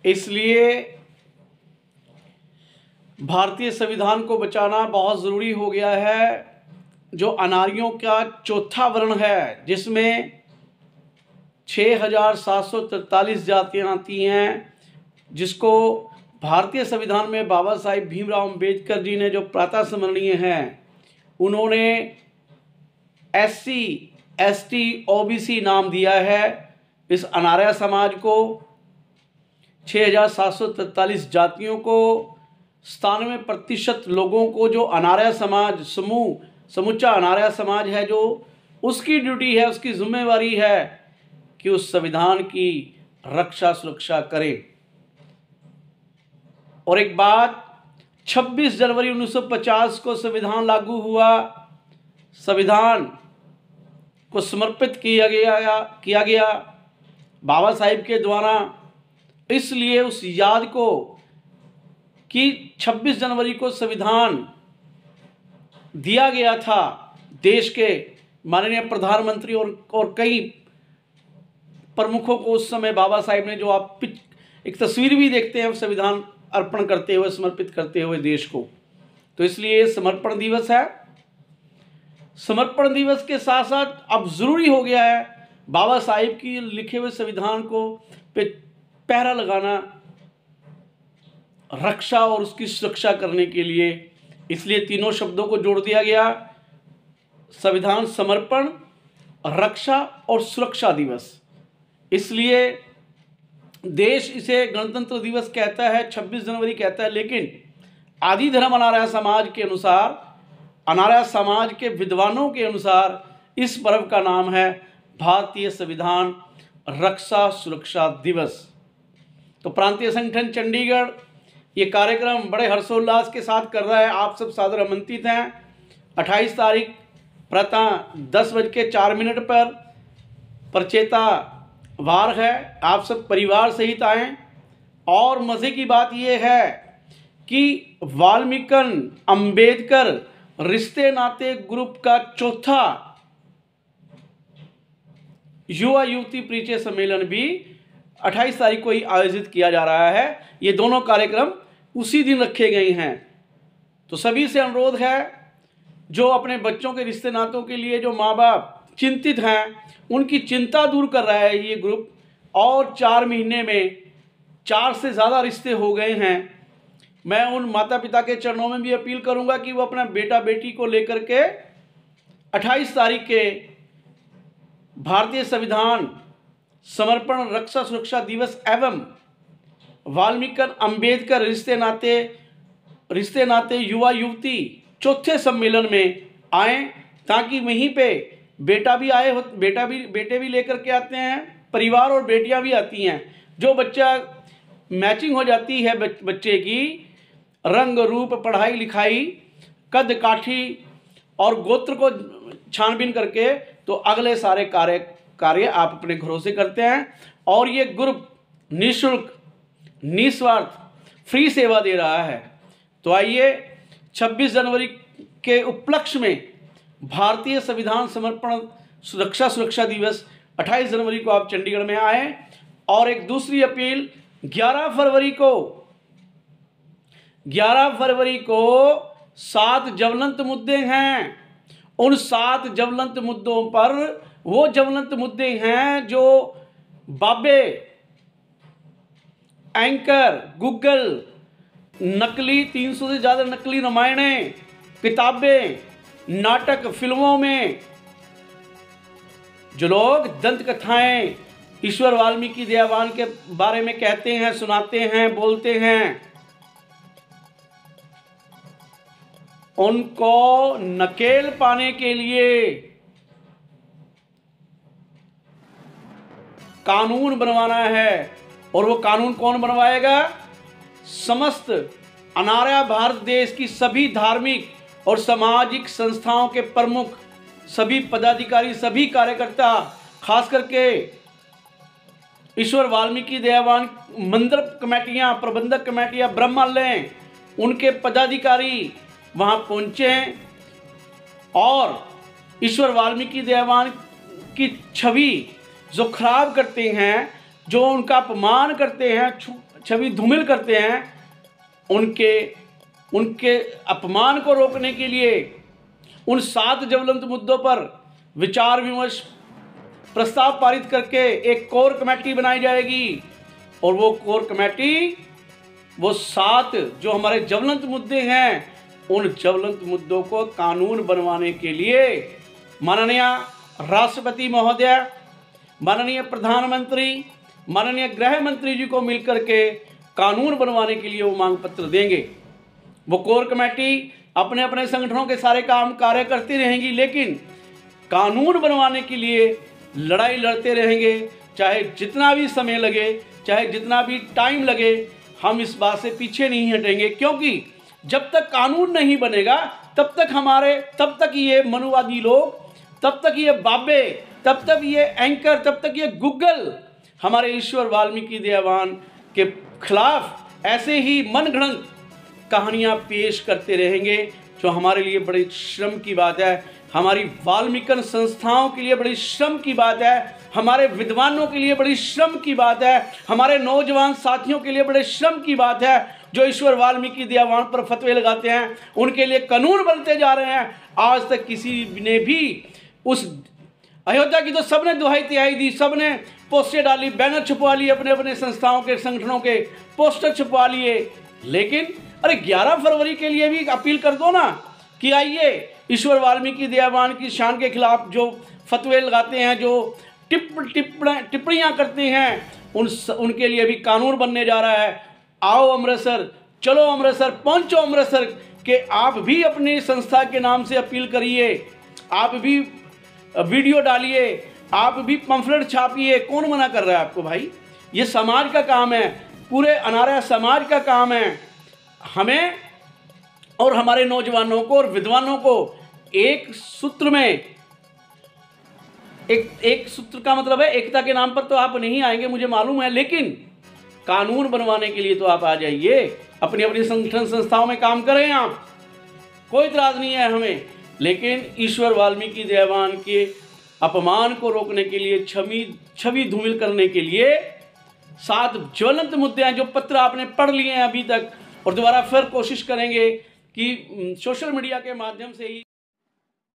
इसलिए भारतीय संविधान को बचाना बहुत ज़रूरी हो गया है। जो अनार्यों का चौथा वर्ण है, जिसमें 6743 जातियाँ आती हैं, जिसको भारतीय संविधान में बाबा साहिब भीमराव अम्बेडकर जी ने जो प्रातः स्मरणीय हैं, उन्होंने SC ST OBC नाम दिया है इस अनार्य समाज को। 6743 जातियों को, 97% लोगों को जो अनार्य समाज समूचा अनार्य समाज है, जो उसकी ड्यूटी है, उसकी जिम्मेवारी है कि उस संविधान की रक्षा सुरक्षा करे। और एक बात, 26 जनवरी 1950 को संविधान लागू हुआ। संविधान को समर्पित किया गया बाबा साहिब के द्वारा। इसलिए उस याद को कि 26 जनवरी को संविधान दिया गया था, देश के माननीय प्रधानमंत्री और कई प्रमुखों को उस समय बाबा साहिब ने, जो आप एक तस्वीर भी देखते हैं संविधान अर्पण करते हुए, समर्पित करते हुए देश को, तो इसलिए समर्पण दिवस है। समर्पण दिवस के साथ साथ अब ज़रूरी हो गया है बाबा साहिब की लिखे हुए संविधान को पे पहरा लगाना, रक्षा और उसकी सुरक्षा करने के लिए। इसलिए तीनों शब्दों को जोड़ दिया गया, संविधान समर्पण, रक्षा और सुरक्षा दिवस। इसलिए देश इसे गणतंत्र दिवस कहता है, 26 जनवरी कहता है, लेकिन आदि धर्म अनार्य समाज के अनुसार, अनार्य समाज के विद्वानों के अनुसार, इस पर्व का नाम है भारतीय संविधान रक्षा सुरक्षा दिवस। तो प्रांतीय संगठन चंडीगढ़ ये कार्यक्रम बड़े हर्षोल्लास के साथ कर रहा है। आप सब सादर आमंत्रित हैं। 28 तारीख प्रातः 10:04 पर प्रचेता वार है। आप सब परिवार सहित आएँ। और मज़े की बात यह है कि वाल्मीकि अंबेडकर रिश्ते नाते ग्रुप का चौथा युवा युवती परिचय सम्मेलन भी 28 तारीख को ही आयोजित किया जा रहा है। ये दोनों कार्यक्रम उसी दिन रखे गए हैं। तो सभी से अनुरोध है, जो अपने बच्चों के रिश्ते नातों के लिए जो माँ बाप चिंतित हैं, उनकी चिंता दूर कर रहा है ये ग्रुप। और 4 महीने में 4 से ज़्यादा रिश्ते हो गए हैं। मैं उन माता पिता के चरणों में भी अपील करूंगा कि वो अपना बेटा बेटी को लेकर के 28 तारीख के भारतीय संविधान समर्पण रक्षा सुरक्षा दिवस एवं वाल्मीकि अंबेडकर रिश्ते नाते युवा युवती चौथे सम्मेलन में आएँ, ताकि वहीं पे बेटे भी लेकर के आते हैं, परिवार और बेटियां भी आती हैं। जो बच्चा मैचिंग हो जाती है बच्चे की रंग रूप, पढ़ाई लिखाई, कद काठी और गोत्र को छानबीन करके, तो अगले सारे कार्य आप अपने घरों से करते हैं। और ये ग्रुप निःशुल्क, निस्वार्थ, फ्री सेवा दे रहा है। तो आइए 26 जनवरी के उपलक्ष्य में भारतीय संविधान समर्पण सुरक्षा दिवस 28 जनवरी को आप चंडीगढ़ में आए। और एक दूसरी अपील, 11 फरवरी को 7 ज्वलंत मुद्दे हैं। उन 7 ज्वलंत मुद्दों पर, वो ज्वलंत मुद्दे हैं जो बाबे, एंकर, गूगल, नकली 300 से ज़्यादा नकली रामायणें, किताबें, नाटक, फिल्मों में जो लोग दंत कथाएं ईश्वर वाल्मीकि दयावान के बारे में कहते हैं, सुनाते हैं, बोलते हैं, उनको नकेल पाने के लिए कानून बनवाना है। और वो कानून कौन बनवाएगा? समस्त अनार्य भारत देश की सभी धार्मिक और सामाजिक संस्थाओं के प्रमुख, सभी पदाधिकारी, सभी कार्यकर्ता, खास करके ईश्वर वाल्मीकि दयावान मंदिर कमेटियां, प्रबंधक कमेटियां, ब्रह्मालय, उनके पदाधिकारी वहां पहुंचे और ईश्वर वाल्मीकि दयावान की छवि जो खराब करते हैं, जो उनका अपमान करते हैं, छवि धूमिल करते हैं, उनके अपमान को रोकने के लिए उन 7 ज्वलंत मुद्दों पर विचार विमर्श प्रस्ताव पारित करके एक कोर कमेटी बनाई जाएगी। और वो कोर कमेटी वो 7 जो हमारे ज्वलंत मुद्दे हैं, उन ज्वलंत मुद्दों को कानून बनवाने के लिए माननीय राष्ट्रपति महोदय, माननीय प्रधानमंत्री, माननीय गृह मंत्री जी को मिलकर के कानून बनवाने के लिए वो मांग पत्र देंगे। वो कोर कमेटी अपने अपने संगठनों के सारे काम कार्य करती रहेंगी, लेकिन कानून बनवाने के लिए लड़ाई लड़ते रहेंगे, चाहे जितना भी समय लगे, चाहे जितना भी टाइम लगे। हम इस बात से पीछे नहीं हटेंगे, क्योंकि जब तक कानून नहीं बनेगा तब तक ये मनुवादी लोग, तब तक ये बाबे, तब तक ये एंकर, तब तक ये गूगल हमारे ईश्वर वाल्मीकि दयावान के खिलाफ ऐसे ही मनगढ़ंत कहानियाँ पेश करते रहेंगे, जो हमारे लिए बड़ी श्रम की बात है, हमारी वाल्मीकन संस्थाओं के लिए बड़ी श्रम की बात है, हमारे विद्वानों के लिए बड़ी श्रम की बात है, हमारे नौजवान साथियों के लिए बड़े श्रम की बात है, जो ईश्वर वाल्मीकि दयावान पर फतवे लगाते हैं, उनके लिए कानून बनते जा रहे हैं। आज तक किसी ने भी उस अयोध्या की तो सबने दुहाई तिहाई दी, सबने पोस्टर डाली, बैनर छुपवा लिए, अपने अपने संस्थाओं के संगठनों के पोस्टर छुपवा लिए, लेकिन अरे 11 फरवरी के लिए भी अपील कर दो ना कि आइए ईश्वर वाल्मीकि दयावान की शान के खिलाफ जो फतवे लगाते हैं, जो टिप्पणियाँ करते हैं, उनके लिए भी कानून बनने जा रहा है। आओ अमृतसर, चलो अमृतसर, पहुँचो अमृतसर के आप भी अपनी संस्था के नाम से अपील करिए, आप भी वीडियो डालिए, आप भी पंफलेट छापिए। कौन मना कर रहा है आपको भाई? ये समाज का काम है, पूरे अनार्य समाज का काम है। हमें और हमारे नौजवानों को और विद्वानों को एक सूत्र में, एक सूत्र का मतलब है एकता के नाम पर तो आप नहीं आएंगे मुझे मालूम है, लेकिन कानून बनवाने के लिए तो आप आ जाइए, अपनी अपनी संगठन संस्थाओं में काम करें आप, कोई इतराज नहीं है हमें। लेकिन ईश्वर वाल्मीकि दयावान के अपमान को रोकने के लिए, छवि धूमिल करने के लिए 7 ज्वलंत मुद्दे हैं, जो पत्र आपने पढ़ लिए हैं अभी तक, और दोबारा फिर कोशिश करेंगे कि सोशल मीडिया के माध्यम से ही